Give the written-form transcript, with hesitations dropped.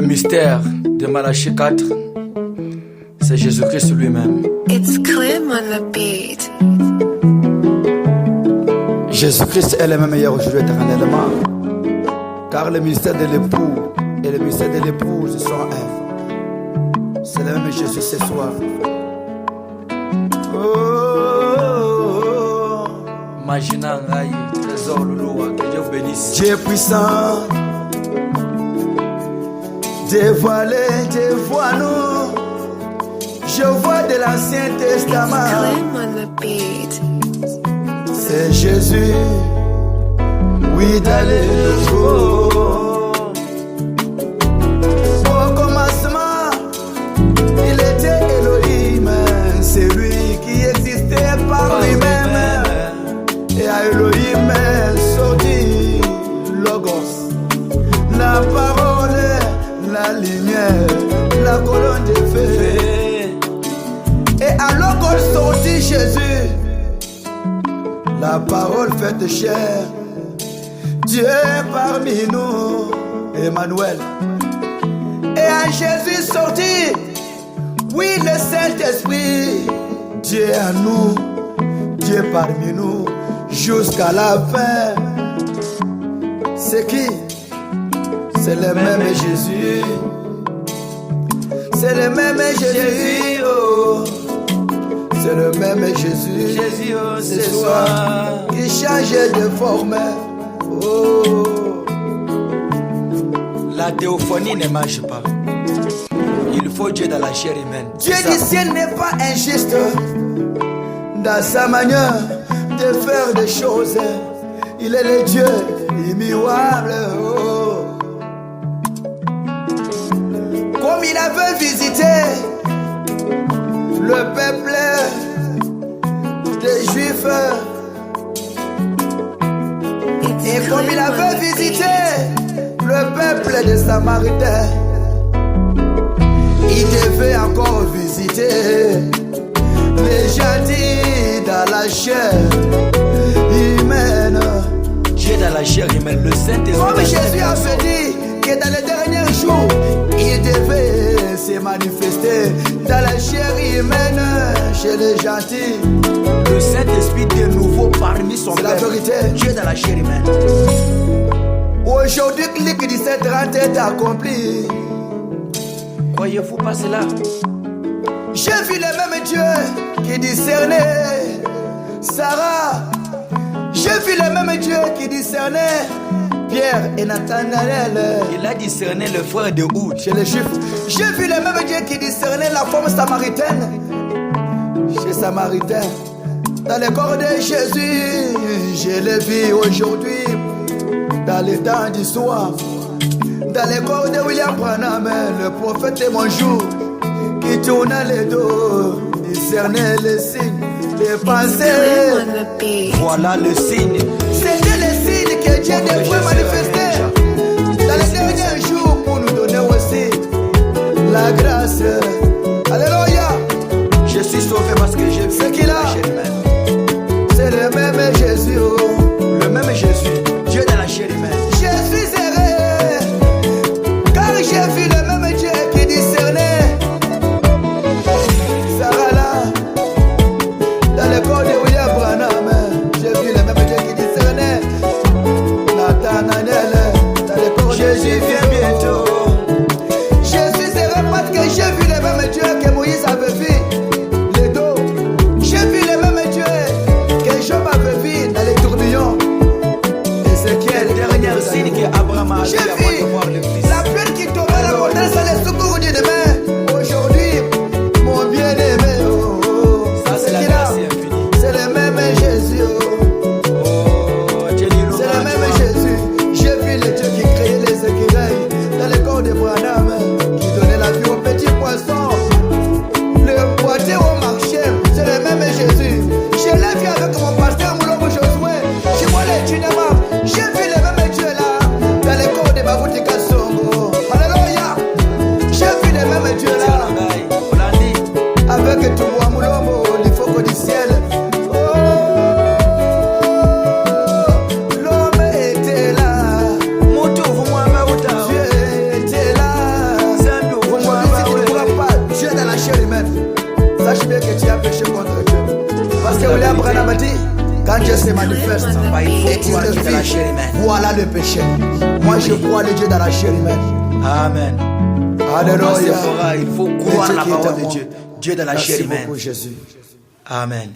mystère de Malachie 4, c'est Jésus-Christ lui-même. It's Clem on the beat. Jésus-Christ est le même meilleur aujourd'hui éternellement. Car le mystère de l'époux et le mystère de l'épouse sont un. C'est le même Jésus ce soir. Imaginant Ngai, trésor Louloua, que Dieu vous bénisse. Dieu puissant, dévoile-nous. Je vois de l'Ancien It's Testament. Clem on the beat. C'est Jésus, oui, dans le nouveau. Au commencement, il était Elohim, c'est lui qui existait par lui-même. Et à Elohim sortit Logos, la parole, la lumière, la colonne de feu. Et à Logos sortit Jésus, la parole faite chair, Dieu parmi nous, Emmanuel. Et à Jésus sorti, oui, le Saint-Esprit, Dieu à nous, Dieu parmi nous, jusqu'à la fin. C'est qui? C'est le même Jésus. C'est le même Jésus. Oh. C'est le même Jésus. Jésus, oh, ce soir, qui changeait de forme. Oh. La théophonie ne marche pas. Il faut Dieu dans la chair humaine. Dieu d'ici n'est pas injuste dans sa manière de faire des choses. Il est le Dieu immuable. Oh. Comme il avait visité le peuple des Juifs, et comme il avait visité le peuple des Samaritains, il devait encore visiter les gentils dans la chair humaine. Dieu dans la chair humaine, le Saint-Esprit. Comme Jésus avait dit que dans les derniers jours, il devait se manifester dans la chair humaine chez les gentils. Le Saint-Esprit de nouveau parmi son C'est la peuple. vérité. Dieu dans la chair humaine. Aujourd'hui, clic 17:30 est accompli. Croyez-vous pas cela? J'ai vu le même Dieu qui discernait Sarah. J'ai vu le même Dieu qui discernait Pierre et Nathanaël Il a discerné le frère de Oud. chez les Juifs. J'ai vu le même Dieu qui discernait la femme samaritaine chez Samaritain. Dans le corps de Jésus, je l'ai vu aujourd'hui. Dans les temps du soir, dans le corps de William Branham, le prophète de mon jour, qui tournait les dos, discernait les signes, les pensées. Clem on the beat. Voilà le signe. C'était les signes que Dieu devrait manifester dans les derniers jours pour nous donner aussi la grâce. Alléluia. Je suis sauvé parce que j'ai vu C'est qui là? la chair humaine. C'est le même Jésus. Oh. Le même Jésus. Dieu dans la chair humaine. Je suis erré, car j'ai vu le même Dieu qui discernait Sarah là, dans le corps de William Branham. J'ai vu le même Dieu qui discernait Nathanaël, dans le corps de Jésus vient bientôt. Je suis erré parce que j'ai vu le même Dieu que Moïse avait vu les dos. J'ai vu le même Dieu que Job avait vu dans les tourbillons. Quel dernier signe que Abraham a vu J'ai avant vu de voir le Fils. la pluie qui tombait la montagne sur les secours du demain. Aujourd'hui, mon bien-aimé, oh, oh. Ça, c'est la qui là? grâce infinie. C'est le même Jésus, oh. Oh, Dieu dit C'est le louange, même toi. Jésus. J'ai vu le Dieu qui créait les écureuils dans le corps de Branham, qui donnait la vie aux petits poissons, le boîtier au marché. C'est le même Jésus. Je l'ai vu avec mon pasteur Moulobo Josué. Je vois les cinémas. J'ai vu le même Dieu là dans le corps de Babouti Kassongo. a péché contre Dieu. Parce que William Branham a dit, quand Dieu se manifeste, et il revit, voilà le péché. Moi je crois le Dieu dans la chair humaine. Amen. Alléluia. Il faut croire la parole de Dieu. Dieu dans la chair Merci humaine. beaucoup Jésus. Amen.